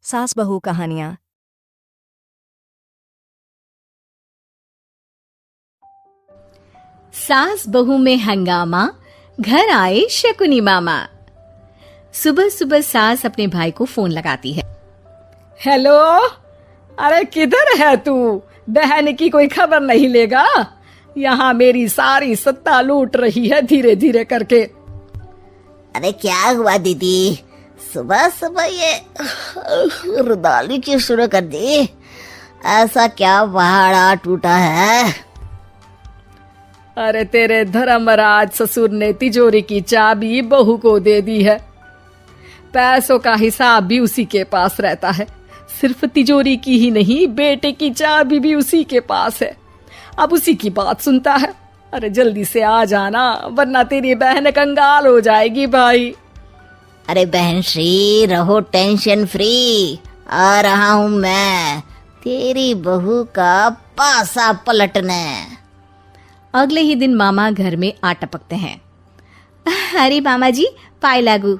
सास बहू कहानियाँ। सास बहू में हंगामा, घर आए शकुनी मामा। सुबह सुबह सास अपने भाई को फोन लगाती है। हेलो, अरे किधर है तू? बहन की कोई खबर नहीं लेगा? यहाँ मेरी सारी सत्ता लूट रही है धीरे धीरे करके। अरे क्या हुआ दीदी, सुबह सुबह ये रुदाली क्यों शुरू कर दी? ऐसा क्या पहाड़ा टूटा है? अरे तेरे धर्मराज ससुर ने तिजोरी की चाबी बहू को दे दी है। पैसों का हिसाब भी उसी के पास रहता है। सिर्फ तिजोरी की ही नहीं, बेटे की चाबी भी उसी के पास है। अब उसी की बात सुनता है। अरे जल्दी से आ जाना, वरना तेरी बहन कंगाल हो जाएगी भाई। अरे बहन श्री, रहो टेंशन फ्री। आ रहा हूँ मैं, तेरी बहू का पासा पलटने। अगले ही दिन मामा घर में आ टपकते हैं। अरे मामा जी, पाए लागू।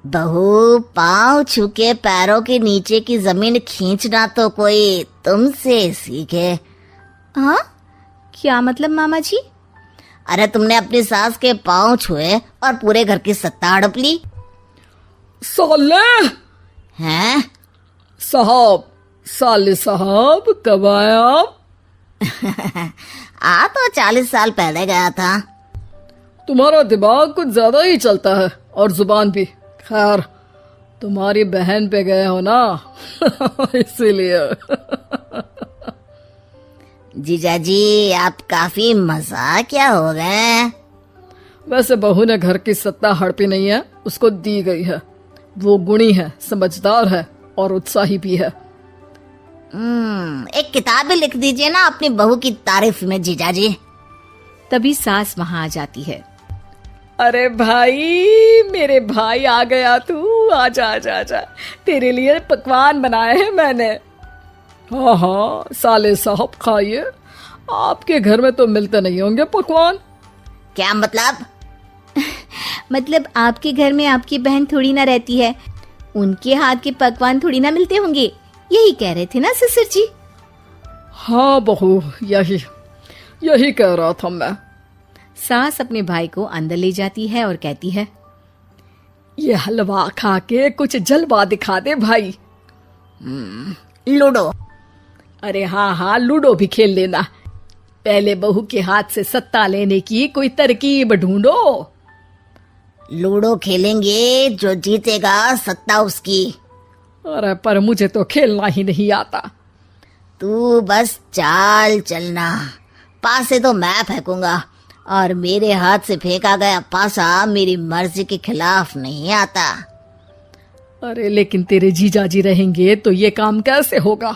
बहू, पाँव छू के पैरों के नीचे की जमीन खींचना तो कोई तुमसे सीखे। हाँ, क्या मतलब मामा जी? अरे तुमने अपनी सास के पाँव छुए और पूरे घर की सत्ता हड़प ली। साले हैं? साहब, साले साहब कब आए आप? आ तो 40 साल पहले गया था। तुम्हारा दिमाग कुछ ज्यादा ही चलता है और जुबान भी। खैर, तुम्हारी बहन पे गए हो ना इसीलिए। जीजाजी, आप काफी मजाकिया हो गए। वैसे बहू ने घर की सत्ता हड़पी नहीं है, उसको दी गई है। वो गुणी है, समझदार है और उत्साही भी है। एक किताब भी लिख दीजिए ना अपनी बहू की तारीफ में जीजाजी। तभी सास वहां आ जाती है। अरे भाई, मेरे भाई आ गया तू। आजा आजा आजा, तेरे लिए पकवान बनाए हैं मैंने। हाँ हाँ साले साहब, खाइए। आपके घर में तो मिलते नहीं होंगे पकवान। क्या मतलब? मतलब आपके घर में आपकी बहन थोड़ी ना रहती है, उनके हाथ के पकवान थोड़ी ना मिलते होंगे, यही कह रहे थे ना ससुर जी? हाँ बहू, यही कह रहा था मैं। सास अपने भाई को अंदर ले जाती है और कहती है, ये हलवा खा के कुछ जलवा दिखा दे भाई। लूडो? अरे हाँ हाँ, लूडो भी खेल लेना। पहले बहू के हाथ से सत्ता लेने की कोई तरकीब ढूंढो। लूडो खेलेंगे, जो जीतेगा सत्ता उसकी। अरे पर मुझे तो खेलना ही नहीं आता। तू बस चाल चलना, पासे तो मैं फेंकूंगा और मेरे हाथ से फेंका गया पासा मेरी मर्जी के खिलाफ नहीं आता। अरे लेकिन तेरे जीजाजी रहेंगे तो ये काम कैसे होगा?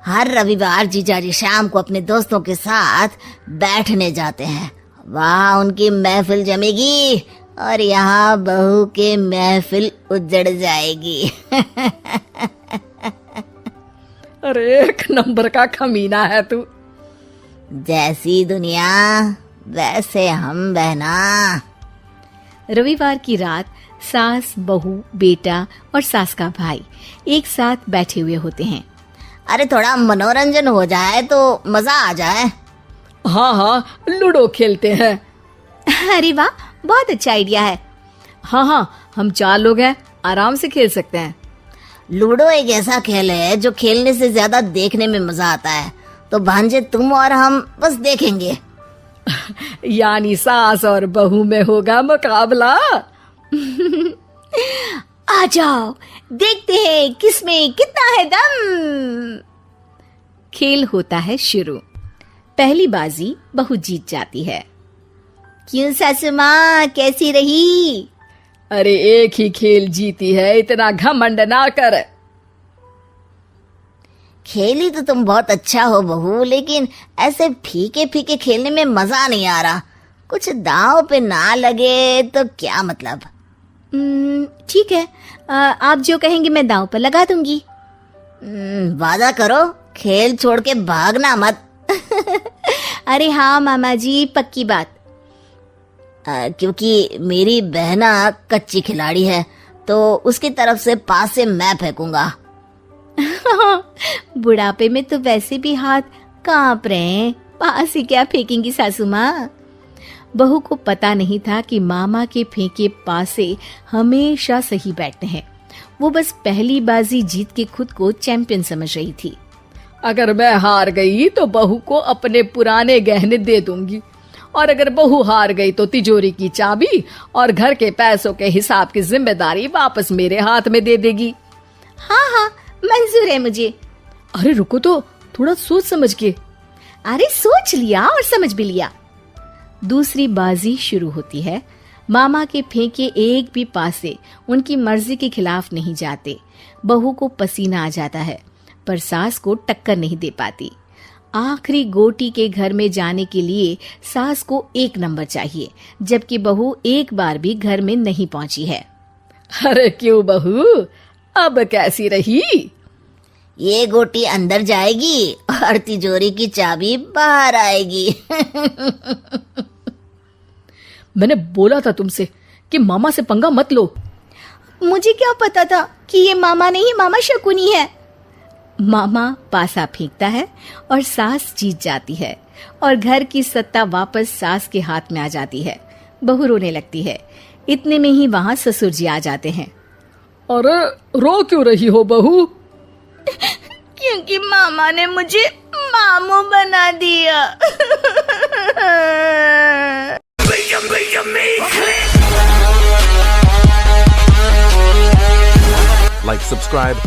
हर रविवार जीजाजी शाम को अपने दोस्तों के साथ बैठने जाते हैं। वहाँ उनकी महफिल जमेगी और यहाँ बहू के महफिल उजड़ जाएगी। अरे एक नंबर का कमीना है तू। जैसी दुनिया वैसे हम बहना। रविवार की रात सास, बहू, बेटा और सास का भाई एक साथ बैठे हुए होते हैं। अरे थोड़ा मनोरंजन हो जाए तो मजा आ जाए। हाँ हाँ, लूडो खेलते हैं। अरे वाह, बहुत अच्छा आइडिया है। हाँ हाँ, हम 4 लोग हैं, आराम से खेल सकते हैं। लूडो एक ऐसा खेल है जो खेलने से ज्यादा देखने में मजा आता है। तो भांजे, तुम और हम बस देखेंगे। यानी सास और बहू में होगा मुकाबला। आ जाओ, देखते हैं किसमें कितना है दम। खेल होता है शुरू। पहली बाजी बहू जीत जाती है। क्यों सासू माँ, कैसी रही? अरे एक ही खेल जीती है, इतना घमंड ना कर। खेली तो तुम बहुत अच्छा हो बहू, लेकिन ऐसे फीके फीके खेलने में मजा नहीं आ रहा। कुछ दांव पे ना लगे तो क्या मतलब? ठीक है, आप जो कहेंगे मैं दांव पर लगा दूंगी। वादा करो, खेल छोड़ के भागना मत। अरे हाँ मामा जी, पक्की बात। क्योंकि मेरी बहना कच्ची खिलाड़ी है, तो उसकी तरफ से पास से मैं फेंकूंगा। बुढ़ापे में तो वैसे भी हाथ कांप रहे हैं, पास ही क्या फेंकेंगी सासू माँ। बहू को पता नहीं था कि मामा के फेंके पासे हमेशा सही बैठते हैं। वो बस पहली बाजी जीत के खुद को चैंपियन समझ रही थी। अगर मैं हार गई तो बहू को अपने पुराने गहने दे दूंगी, और अगर बहू हार गई तो तिजोरी की चाबी और घर के पैसों के हिसाब की जिम्मेदारी वापस मेरे हाथ में दे देगी। हाँ हाँ, मंजूर है मुझे। अरे रुको तो, थोड़ा सोच समझ के। अरे सोच लिया और समझ भी लिया। दूसरी बाजी शुरू होती है। मामा के फेंके एक भी पासे उनकी मर्जी के खिलाफ नहीं जाते। बहू को पसीना आ जाता है, पर सास को टक्कर नहीं दे पाती। आखिरी गोटी के घर में जाने के लिए सास को 1 नंबर चाहिए, जबकि बहू एक बार भी घर में नहीं पहुंची है। अरे क्यों बहू, अब कैसी रही? ये गोटी अंदर जाएगी और तिजोरी की चाबी बाहर आएगी। मैंने बोला था तुमसे कि मामा से पंगा मत लो। मुझे क्या पता था कि ये मामा नहीं, मामा शकुनी है। मामा पासा फेंकता है और सास जीत जाती है, और घर की सत्ता वापस सास के हाथ में आ जाती है। बहू रोने लगती है। इतने में ही वहां ससुर जी आ जाते हैं। अरे रो क्यों रही हो बहू? क्योंकि मामा ने मुझे मामू बना दिया। Like, subscribe,